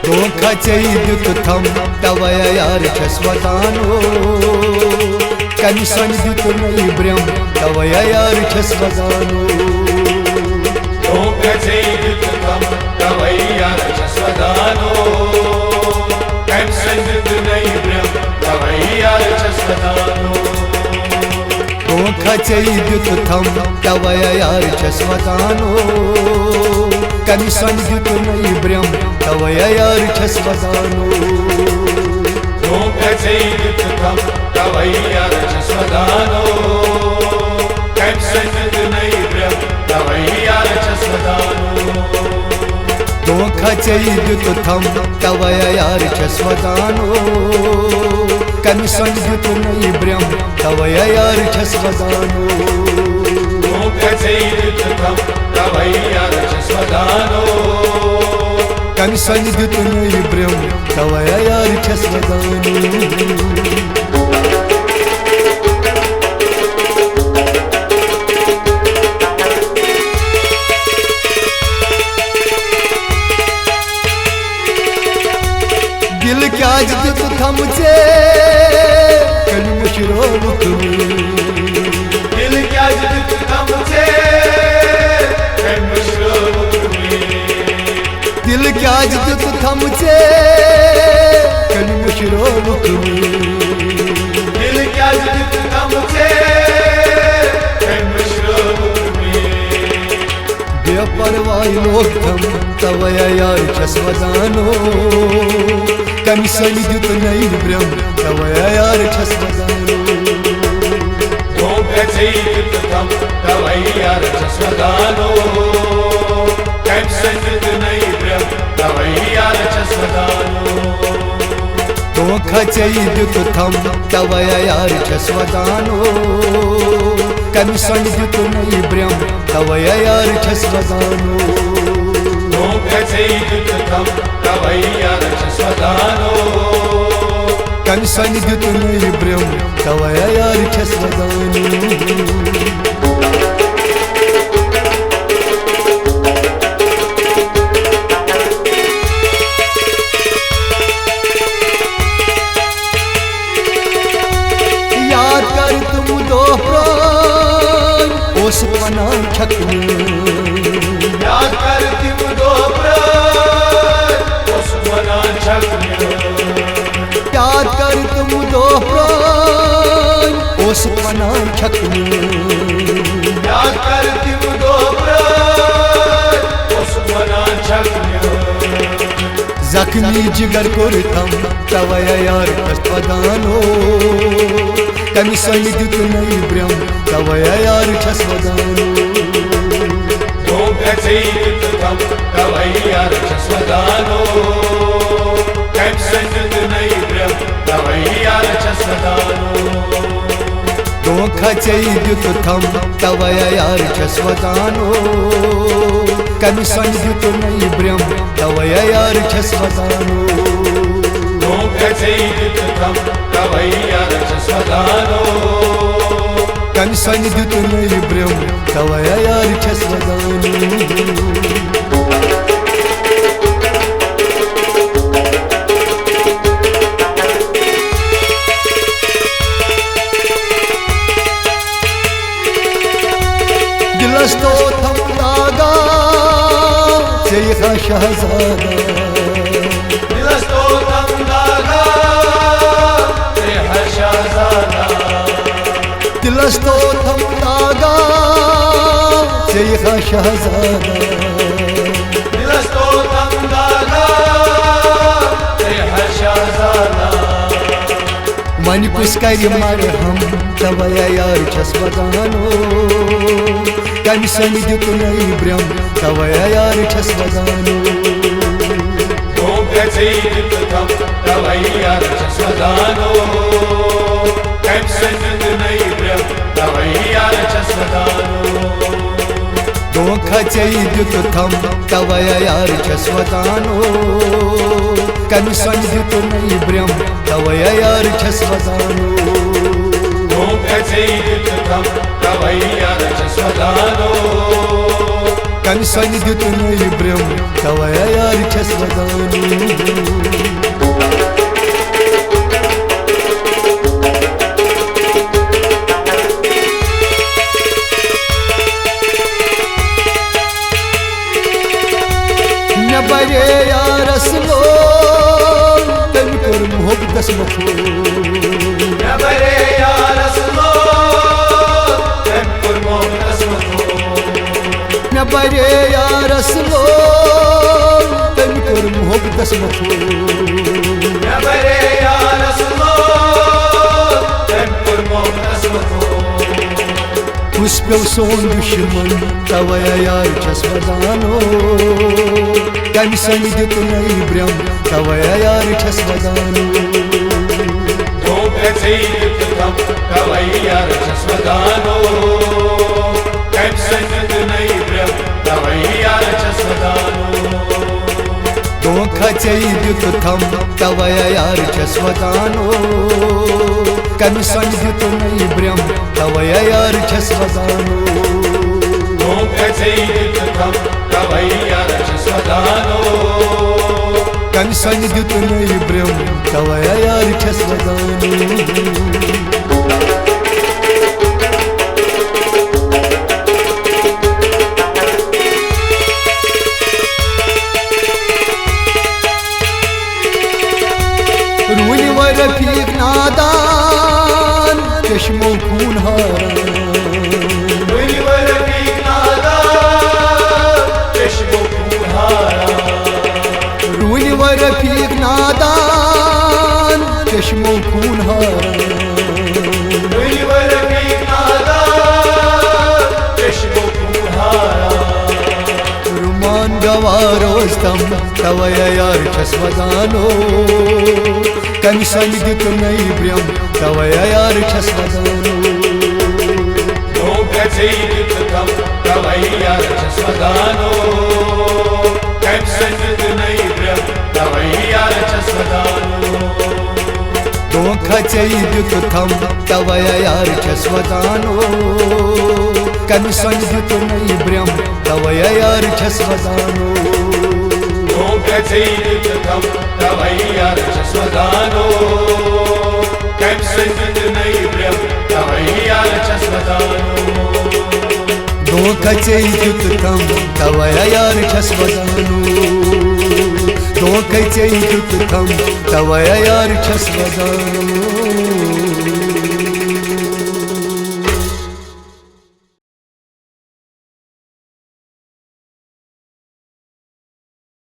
धोखा दित थम तवै यार छस वदानो कम सन दित नई ब्रह्म तवै यार छस वदानो धोखा दित थम तवै यार छस वदानो कम सन दित नई ब्रह्म तवै यार छस वदानो धोखा दित थम तवै यार छस वदानो कम सन दित नई ब्रह्म तवै यार छस वदानो धोखा दित थम तवै यार छस वदानो कम सन दित नई ब्रह्म तवै यार छस वदानो धोखा दित थम तवै यार छस वदानो कम सन दित नई ब्रह्म तवै यार छस वदानो धोखा दित थम तवै यार छस वदानो कम सन दित नई ब्रह्म तवै यार छस वदानो दिल क्या दित थम से कल मुशरो दिल क्या दित थम से कल मुशरो दिल क्या दित थम से कल मुशरो दिल क्या दित थम से कल मुशरो बेपरवाह लोग थम तवै यार छस वदानो कम सन दित नई ब्रह्म तवै यार छस वदानो धोखा दित थम तवै यार छस वदानो कम सन दित नई ब्रह्म तवै यार छस वदानो धोखा दित थम तवै यार छस वदानो कम सन दित नई ब्रह्म तवै यार छस वदानो धोखा दित थम तवै यार छस वदानो कम सन दित नई ब्रह्म तवै यार छस वदानो याद कर तुम दो प्राण उस पना छकने याद कर तुम दो प्राण उस पना छकने याद कर तुम दो प्राण उस पना छकने याद कर तुम दो प्राण उस पना छकने जख्मी जिगर कोर थम तवै यार छस वदानो कम सन दित नई ब्रह्म तवै यार छस वदानो धोखा दित थम तवै यार छस वदानो कम सन दित नई ब्रह्म तवै यार छस वदानो धोखा दित थम तवै यार छस वदानो कम सन दित नई ब्रह्म तवै यार छस वदानो धोखा दित थम तवै यार छस वदानो कम सन दित नई ब्रह्म तवै यार छस वदानो दिलस तो थम लागा शेख शहजादा दिलस तो थम लागा शेख शहजादा दिलस तो थम लागा शेख शहजादा दिलस तो थम लागा शेख शहजादा मन कुछ कर मर हम तवै यार छस वदानो कम सन दित नई ब्रह्म तवै यार छस वदानो धोखा दित थम तवै यार छस वदानो कम सन दित नई ब्रह्म तवै यार छस वदानो धोखा दित थम तवै यार छस वदानो कम सन दित नई ब्रह्म तवै यार छस वदानो धोखा दित थम तवै यार छस वदानो कम सन दित नई ब्रह्म तवय यार छस वदानो बरे यारस लो तम कर मोहब्बत मखो बरे यारस लो तम कर मोहब्बत मखो बरे यारस लो तम कर मोहब्बत मखो बरे यारस लो तम कर मोहब्बत मखो उस पे सोन दुश्मन तवय यार छस वदानो कम सन दित नई ब्रह्म तवय यार छस वदानो तवय यार छस वदानो कम सन दित नई ब्रह्म तवय यार छस वदानो धोखा दित थम तवय यार छस वदानो कम सन दित नई ब्रह्म तवय यार छस वदानो धोखा दित थम तवय यार छस वदानो कम सन दित नई ब्रह्म तवय यार छस वदानो रूल व रफीक नादान चश्मो खून हारान रूल व रफीक नादान चश्मो खून हारान रूल व रफीक नादान चश्मो खून हारान रूल व रफीक नादान चश्मो खून हारान रुमान गवारोस्तम तवय यार छस वदानो कम सन दित नई ब्रह्म तवय यार छस वदानो धोखा दित थम तवय यार छस वदानो कम सन दित नई ब्रह्म तवय यार छस वदानो धोखा दित थम तवय यार छस वदानो कम सन दित नई ब्रह्म तवय यार छस वदानो धोखा दित थम तवय यार छस वदानो कम सन दित नई ब्रह्म तवय यार छस वदानो धोखा दित थम तवय यार छस वदानो धोखा दित थम तवय यार छस वदानो